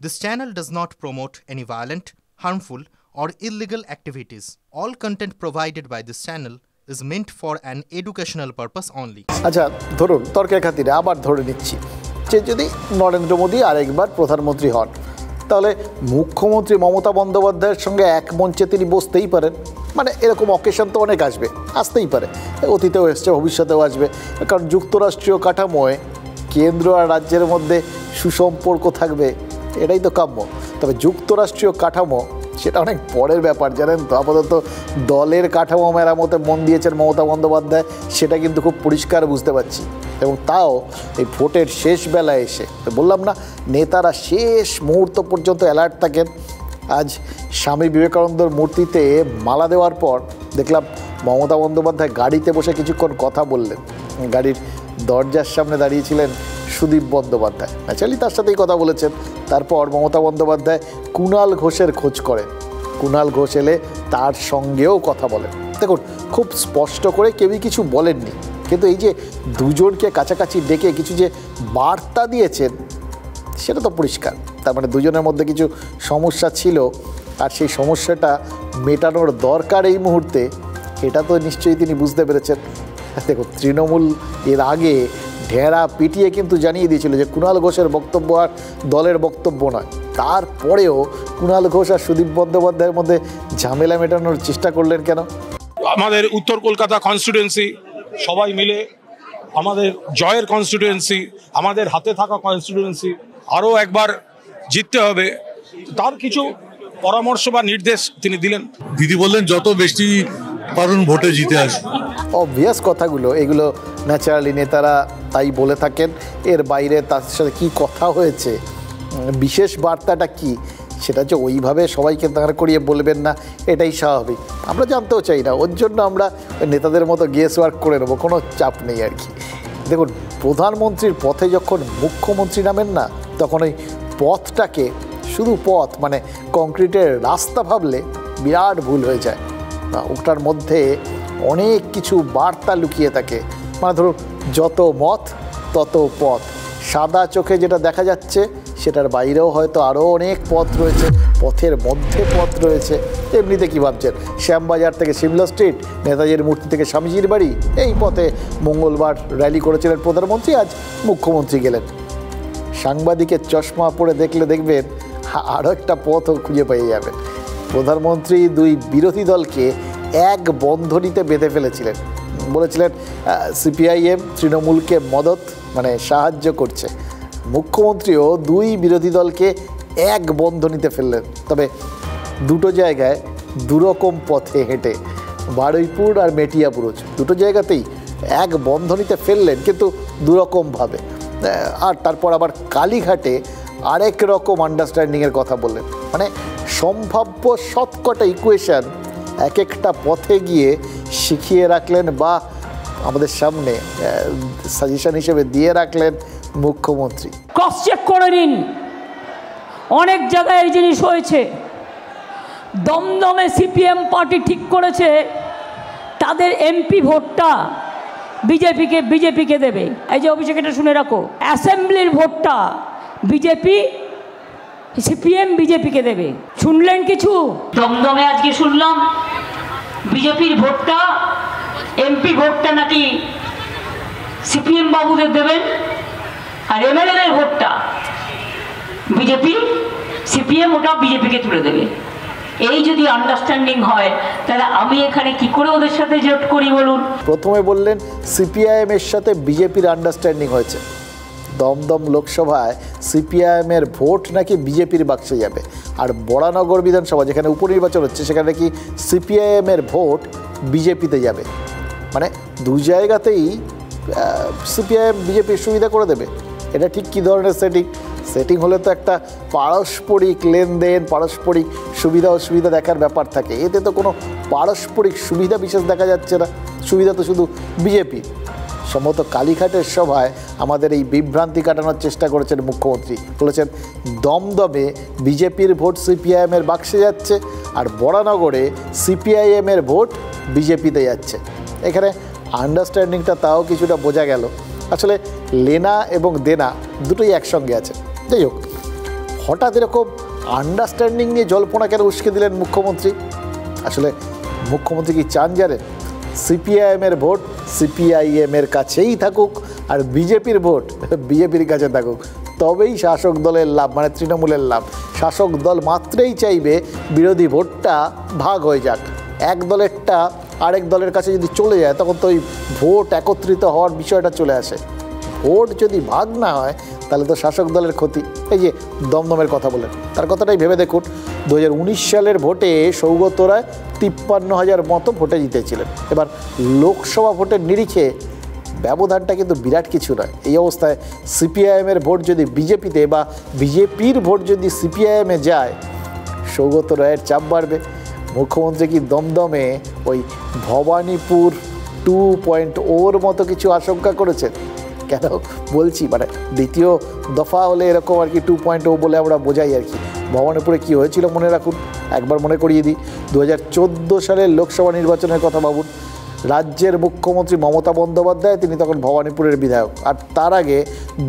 This channel does not promote any violent, harmful, or illegal activities. All content provided by this channel is meant for an educational purpose only. আচ্ছা ধরুন তর্কের খাতিরে আবার ধরে নিচ্ছি যে যদি নরেন্দ্র মোদী আরেকবার প্রধানমন্ত্রী হন তাহলে মুখ্যমন্ত্রী মমতা বন্দ্যোপাধ্যায়ের সঙ্গে এক মঞ্চে তিনি বসতেই পারেন। মানে এরকম অকেশন তো অনেক আসতেই পারে, অতীতেও এসছে, ভবিষ্যতেও আসবে। কারণ যুক্তরাষ্ট্রীয় কাঠামোয় কেন্দ্র আর রাজ্যের মধ্যে সুসম্পর্ক থাকবে, এটাই তো কাম্য। তবে যুক্তরাষ্ট্রীয় কাঠামো সেটা অনেক পরের ব্যাপার, জানেন তো। আপাতত দলের কাঠামো মেরামতে মন দিয়েছেন মমতা বন্দ্যোপাধ্যায়, সেটা কিন্তু খুব পরিষ্কার বুঝতে পারছি। এবং তাও এই ভোটের শেষ বেলায় এসে, বললাম না নেতারা শেষ মুহূর্ত পর্যন্ত অ্যালার্ট থাকেন। আজ স্বামী বিবেকানন্দর মূর্তিতে মালা দেওয়ার পর দেখলাম মমতা বন্দ্যোপাধ্যায় গাড়িতে বসে কিছুক্ষণ কথা বললেন। গাড়ির দরজার সামনে দাঁড়িয়েছিলেন সুদীপ বন্দ্যোপাধ্যায়, ন্যাচারালি তার সাথেই কথা বলেছেন। তারপর মমতা বন্দ্যোপাধ্যায় কুণাল ঘোষের খোঁজ করেন, কুণাল ঘোষ এলে তার সঙ্গেও কথা বলেন। দেখুন খুব স্পষ্ট করে কেউই কিছু বলেননি, কিন্তু এই যে দুজনকে কাছাকাছি ডেকে কিছু যে বার্তা দিয়েছেন সেটা তো পরিষ্কার। তার মানে দুজনের মধ্যে কিছু সমস্যা ছিল, আর সেই সমস্যাটা মেটানোর দরকার এই মুহূর্তে, এটা তো নিশ্চয়ই তিনি বুঝতে পেরেছেন। দেখুন তৃণমূল এর আগে ঢেঁড়া পিটিয়ে কিন্তু জানিয়ে দিয়েছিল যে কুণাল ঘোষের বক্তব্য আর দলের বক্তব্য নয়। তারপরেও কুণাল ঘোষ আর সুদীপ বন্দ্যোপাধ্যায়ের মধ্যে ঝামেলা মেটানোর চেষ্টা করলেন কেন? আমাদের উত্তর কলকাতা কনস্টিটুয়েন্সি সবাই মিলে, আমাদের জয়ের কনস্টিটুয়েন্সি, আমাদের হাতে থাকা কনস্টিটুয়েন্সি আরও একবার জিততে হবে, তার কিছু পরামর্শ বা নির্দেশ তিনি দিলেন। দিদি বললেন যত বেশি পারুন ভোটে জিতে আসবে। অবভিয়াস কথাগুলো, এগুলো ন্যাচারালি নেতারা তাই বলে থাকেন। এর বাইরে তার সাথে কী কথা হয়েছে, বিশেষ বার্তাটা কি, সেটা যে ওইভাবে সবাইকে দাঁড় করিয়ে বলবেন না, এটাই স্বাভাবিক। আমরা জানতেও চাই না, ওর জন্য আমরা নেতাদের মতো গেস ওয়ার্ক করে নেবো, কোনো চাপ নেই আর কি। দেখুন প্রধানমন্ত্রীর পথে যখন মুখ্যমন্ত্রী নামেন না, তখন ওই পথটাকে শুধু পথ মানে কংক্রিটের রাস্তা ভাবলে বিরাট ভুল হয়ে যায়। ওটার মধ্যে অনেক কিছু বার্তা লুকিয়ে থাকে। মানে ধরুন যত মত তত পথ, সাদা চোখে যেটা দেখা যাচ্ছে সেটার বাইরেও হয়তো আরও অনেক পথ রয়েছে, পথের মধ্যে পথ রয়েছে। এমনিতে কী ভাবছেন, শ্যামবাজার থেকে সিমলা স্ট্রিট, নেতাজির মূর্তি থেকে স্বামীজির বাড়ি, এই পথে মঙ্গলবার র্যালি করেছিলেন প্রধানমন্ত্রী, আজ মুখ্যমন্ত্রী গেলেন। সাংবাদিকের চশমা পরে দেখলে দেখবেন আরও একটা পথও খুঁজে পেয়ে যাবেন। প্রধানমন্ত্রী দুই বিরোধী দলকে এক বন্ধনীতে বেঁধে ফেলেছিলেন, বলেছিলেন সিপিআইএম তৃণমূলকে মদত মানে সাহায্য করছে। মুখ্যমন্ত্রীও দুই বিরোধী দলকে এক বন্ধনীতে ফেললেন, তবে দুটো জায়গায় দুরকম পথে হেঁটে, বারুইপুর আর মেটিয়াপুর, দুটো জায়গাতেই এক বন্ধনীতে ফেললেন, কিন্তু দুরকমভাবে। আর তারপর আবার কালীঘাটে আরেক রকম আন্ডারস্ট্যান্ডিংয়ের কথা বললেন। মানে সম্ভাব্য সবকটা ইকুয়েশন এক একটা পথে গিয়ে শিখিয়ে রাখলেন বা আমাদের সামনে সাজেশন হিসেবে দিয়ে রাখলেন মুখ্যমন্ত্রী। ক্রস চেক করে নিন, অনেক জায়গায় এই জিনিস হয়েছে। দমদমে সিপিএম পার্টি ঠিক করেছে তাদের এমপি ভোটটা বিজেপিকে দেবে। এই যে অভিষেক, এটা শুনে রাখো, অ্যাসেম্বলির ভোটটা সিপিএম বিজেপিকে দেবে। শুনলেন কিছু? দমদমে আজকে শুনলাম বিজেপির ভোটটা, এমপি ভোটটা নাকি সিপিএম বাবুদের দেবেন, আর এমএলএর ভোটটা সিপিএম ওটা বিজেপিকে তুলে দেবে। এই যদি আন্ডারস্ট্যান্ডিং হয় তাহলে আমি এখানে কি করে ওদের সাথে জোট করি বলুন? প্রথমে বললেন সিপিআইএম এর সাথে বিজেপির আন্ডারস্ট্যান্ডিং হয়েছে। দমদম লোকসভায় সিপিআইএমের ভোট নাকি বিজেপির বাক্সে যাবে, আর বরানগর বিধানসভা যেখানে উপনির্বাচন হচ্ছে সেখানে নাকি সিপিআইএমের ভোট বিজেপিতে যাবে। মানে দু জায়গাতেই সিপিআইএম বিজেপির সুবিধা করে দেবে। এটা ঠিক কী ধরনের সেটিং হলে তো একটা পারস্পরিক লেনদেন, পারস্পরিক সুবিধা অসুবিধা দেখার ব্যাপার থাকে। এতে তো কোনো পারস্পরিক সুবিধা বিশেষ দেখা যাচ্ছে না, সুবিধা তো শুধু বিজেপি। সম্ভবত কালীঘাটের সভায় আমাদের এই বিভ্রান্তি কাটানোর চেষ্টা করেছেন মুখ্যমন্ত্রী। বলেছেন দমদমে বিজেপির ভোট সিপিআইএমের বাক্সে যাচ্ছে, আর বরানগরে সিপিআইএমের ভোট বিজেপিতে যাচ্ছে। এখানে আন্ডারস্ট্যান্ডিংটা তাও কিছুটা বোঝা গেল। আসলে লেনা এবং দেনা দুটোই একসঙ্গে আছে। যাই হোক, হঠাৎ এরকম আন্ডারস্ট্যান্ডিং নিয়ে জল্পনা কেন উস্কে দিলেন মুখ্যমন্ত্রী? আসলে মুখ্যমন্ত্রী কি চান জানেন? সিপিআইএমের ভোট সিপিআইএমের কাছেই থাকুক, আর বিজেপির ভোট বিজেপির কাছে থাকুক, তবেই শাসক দলের লাভ, মানে তৃণমূলের লাভ। শাসক দল মাত্রই চাইবে বিরোধী ভোটটা ভাগ হয়ে যাক। এক দলেরটা আরেক দলের কাছে যদি চলে যায়, তখন তো ওই ভোট একত্রিত হওয়ার বিষয়টা চলে আসে। ভোট যদি ভাগ না হয়, তাহলে তো শাসক দলের ক্ষতি। এই যে দমদমের কথা বলেন, তার কথাটাই ভেবে দেখুন। 2019 সালের ভোটে সৌগত রায় 53,000 মতো ভোটে জিতেছিলেন। এবার লোকসভা ভোটের নিরিখে ব্যবধানটা কিন্তু বিরাট কিছু নয়। এই অবস্থায় সিপিআইএমের ভোট যদি বিজেপিতে বা বিজেপির ভোট যদি সিপিআইএমে যায়, সৌগত রায়ের চাপ বাড়বে। মুখ্যমন্ত্রী কি দমদমে ওই ভবানীপুর 2.0-র মতো কিছু আশঙ্কা করেছেন? কেন বলছি, মানে দ্বিতীয় দফা হলে এরকম আর কি 2.0 বলে আমরা বোঝাই আর কি। ভবানীপুরে কী হয়েছিল মনে রাখুন, একবার মনে করিয়ে দিই। 2014 সালের লোকসভা নির্বাচনের কথা ভাবুন। রাজ্যের মুখ্যমন্ত্রী মমতা বন্দ্যোপাধ্যায়, তিনি তখন ভবানীপুরের বিধায়ক। আর তার আগে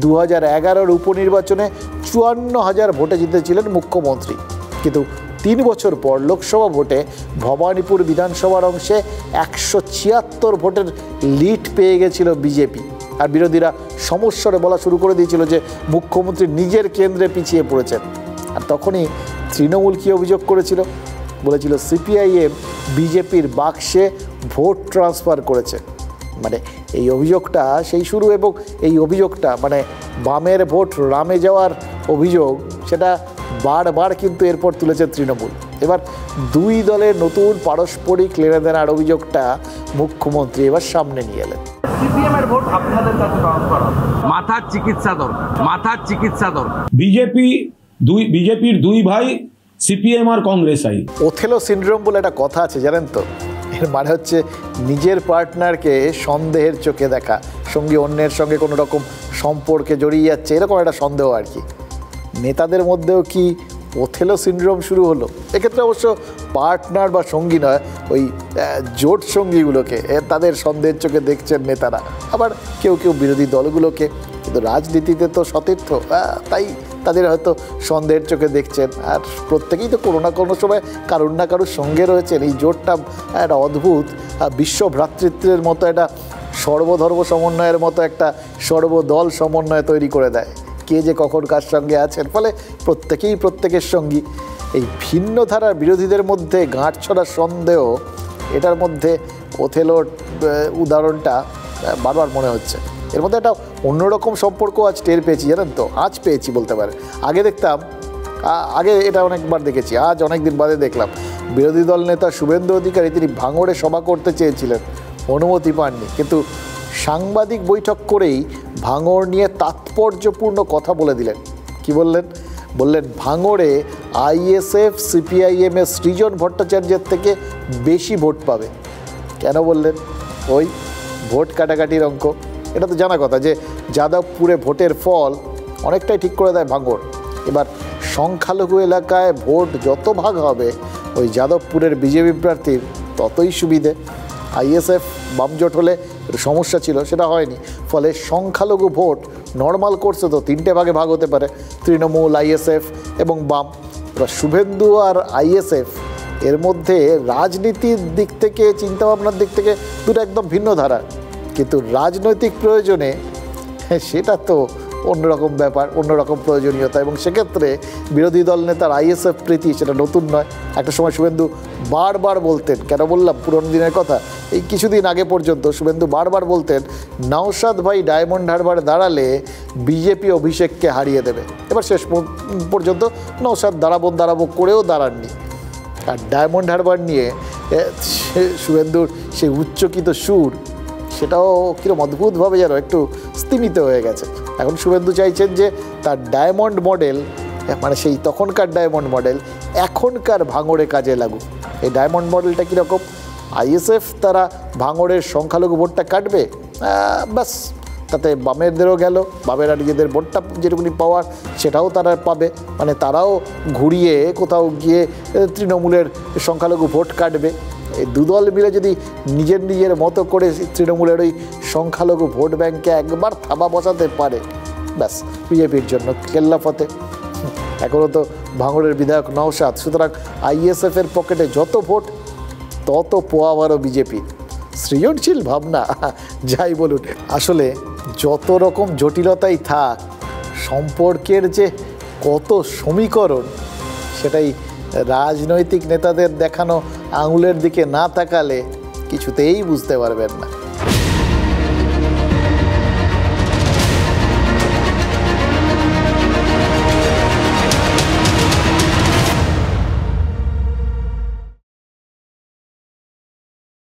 2011-র উপনির্বাচনে 54,000 ভোটে জিতেছিলেন মুখ্যমন্ত্রী। কিন্তু 3 বছর পর লোকসভা ভোটে ভবানীপুর বিধানসভার অংশে 176 ভোটের লিড পেয়ে গেছিল বিজেপি। আর বিরোধীরা সমস্যারে বলা শুরু করে দিয়েছিল যে মুখ্যমন্ত্রী নিজের কেন্দ্রে পিছিয়ে পড়েছেন। আর তখনই তৃণমূল কী অভিযোগ করেছিল? বলেছিল সিপিআইএম বিজেপির বাক্সে ভোট ট্রান্সফার করেছে। মানে এই অভিযোগটা সেই শুরু, এবং এই অভিযোগটা মানে বামের ভোট রামে যাওয়ার অভিযোগ, সেটা বারবার কিন্তু এরপর তুলেছে তৃণমূল। এবার দুই দলের নতুন পারস্পরিক লেনাদেনার অভিযোগটা মুখ্যমন্ত্রী এবার সামনে নিয়ে এলেন। সিপিএমের ভোট আপনাদের কাছে ট্রান্সফার হবে, মাথার চিকিৎসা দরকার, মাথার চিকিৎসা দরকার। বিজেপির দুই ভাই সিপিএম আর কংগ্রেস আই। ওথেলো সিনড্রোম বলে একটা কথা আছে জানেন তো? এর মানে হচ্ছে নিজের পার্টনারকে সন্দেহের চোখে দেখা, সঙ্গী অন্যের সঙ্গে কোনো রকম সম্পর্কে জড়িয়ে যাচ্ছে, এরকম একটা সন্দেহ আর কি। নেতাদের মধ্যেও কি ওথেলো সিনড্রোম শুরু হলো? এক্ষেত্রে অবশ্য পার্টনার বা সঙ্গী নয়, ওই জোট সঙ্গীগুলোকে তাদের সন্দেহের চোখে দেখছেন নেতারা, আবার কেউ কেউ বিরোধী দলগুলোকে। কিন্তু রাজনীতিতে তো সতীর্থ, তাই তাদের হয়তো সন্দেহের চোখে দেখছেন। আর প্রত্যেকেই তো কোনো না কোনো সময় কারুর না কারুর সঙ্গে রয়েছেন। এই জোটটা একটা অদ্ভুত বিশ্ব ভ্রাতৃত্বের মতো, একটা সর্বধর্ম সমন্বয়ের মতো একটা সর্বদল সমন্বয় তৈরি করে দেয়। কে যে কখন কার সঙ্গে আছেন, ফলে প্রত্যেকেই প্রত্যেকের সঙ্গী। এই ভিন্ন ধারার বিরোধীদের মধ্যে গাঁট ছড়া সন্দেহ, এটার মধ্যে ওথেলোর উদাহরণটা বারবার মনে হচ্ছে। এর মধ্যে একটা অন্যরকম সম্পর্ক আজ টের পেয়েছি জানেন তো, আজ পেয়েছি বলতে পারে। আগে দেখতাম, আগে এটা অনেকবার দেখেছি, আজ অনেক দিন বাদে দেখলাম বিরোধী দল নেতা শুভেন্দু অধিকারী তিনি ভাঙড়ে সভা করতে চেয়েছিলেন, অনুমতি পাননি। কিন্তু সাংবাদিক বৈঠক করেই ভাঙড় নিয়ে তাৎপর্যপূর্ণ কথা বলে দিলেন। কি বললেন? বললেন ভাঙড়ে আইএসএফ সিপিআইএমের সৃজন ভট্টাচার্যের থেকে বেশি ভোট পাবে। কেন বললেন? ওই ভোট কাটাকাটির অঙ্ক। এটা তো জানা কথা যে যাদবপুরে ভোটের ফল অনেকটাই ঠিক করে দেয় ভাঙড়। এবার সংখ্যালঘু এলাকায় ভোট যত ভাগ হবে, ওই যাদবপুরের বিজেপি প্রার্থীর ততই সুবিধে। আইএসএফ বামজোট হলে সমস্যা ছিল, সেটা হয়নি। ফলে সংখ্যালঘু ভোট নর্মাল কোর্সে তো 3টে ভাগে ভাগ হতে পারে, তৃণমূল, আইএসএফ এবং বাম। এবার শুভেন্দু আর আইএসএফ এর মধ্যে রাজনীতির দিক থেকে, চিন্তাভাবনার দিক থেকে দুটো একদম ভিন্ন ধারা, কিন্তু রাজনৈতিক প্রয়োজনে সেটা তো অন্যরকম ব্যাপার, অন্যরকম প্রয়োজনীয়তা। এবং সেক্ষেত্রে বিরোধী দল নেতার আইএসএফ প্রীতি সেটা নতুন নয়। একটা সময় শুভেন্দু বারবার বলতেন, কেন বললাম পুরনো দিনের কথা, এই কিছুদিন আগে পর্যন্ত শুভেন্দু বারবার বলতেন নওশাদ ভাই ডায়মন্ড হারবারে দাঁড়ালে বিজেপি অভিষেককে হারিয়ে দেবে। এবার শেষ পর্যন্ত নওশাদ দাঁড়াবো করেও দাঁড়াননি। আর ডায়মন্ড হারবার নিয়ে শুভেন্দুর সেই উচ্চকিত সুর, সেটাও কীরকম অদ্ভুতভাবে যেন একটু স্তিমিত হয়ে গেছে। এখন শুভেন্দু চাইছেন যে তার ডায়মন্ড মডেল, মানে সেই তখনকার ডায়মন্ড মডেল এখনকার ভাঙড়ে কাজে লাগুক। এই ডায়মন্ড মডেলটা কীরকম? আইএসএফ তারা ভাঙড়ের সংখ্যালঘু ভোটটা কাটবে, ব্যাস তাতে বামেরদেরও গেল, বামেরা নিজেদের ভোটটা যেটুকুনি পাওয়ার সেটাও তারা পাবে, মানে তারাও ঘুরিয়ে কোথাও গিয়ে তৃণমূলের সংখ্যালঘু ভোট কাটবে। এই দুদল মিলে যদি নিজের মতো করে তৃণমূলের ওই সংখ্যালঘু ভোট ব্যাংকে একবার থাবা বসাতে পারে, ব্যাস বিজেপির জন্য কেল্লাফতে। এখনও তো ভাঙড়ের বিধায়ক নওশাদ। সুতরাং আইএসএফের পকেটে যত ভোট তত পোয়াবারও বিজেপি। সৃজনশীল ভাবনা, যাই বলুন। আসলে যত রকম জটিলতাই থাক, সম্পর্কের যে কত সমীকরণ সেটাই রাজনৈতিক নেতাদের দেখানো আঙুলের দিকে না তাকালে কিছুতেই বুঝতে পারবেন না।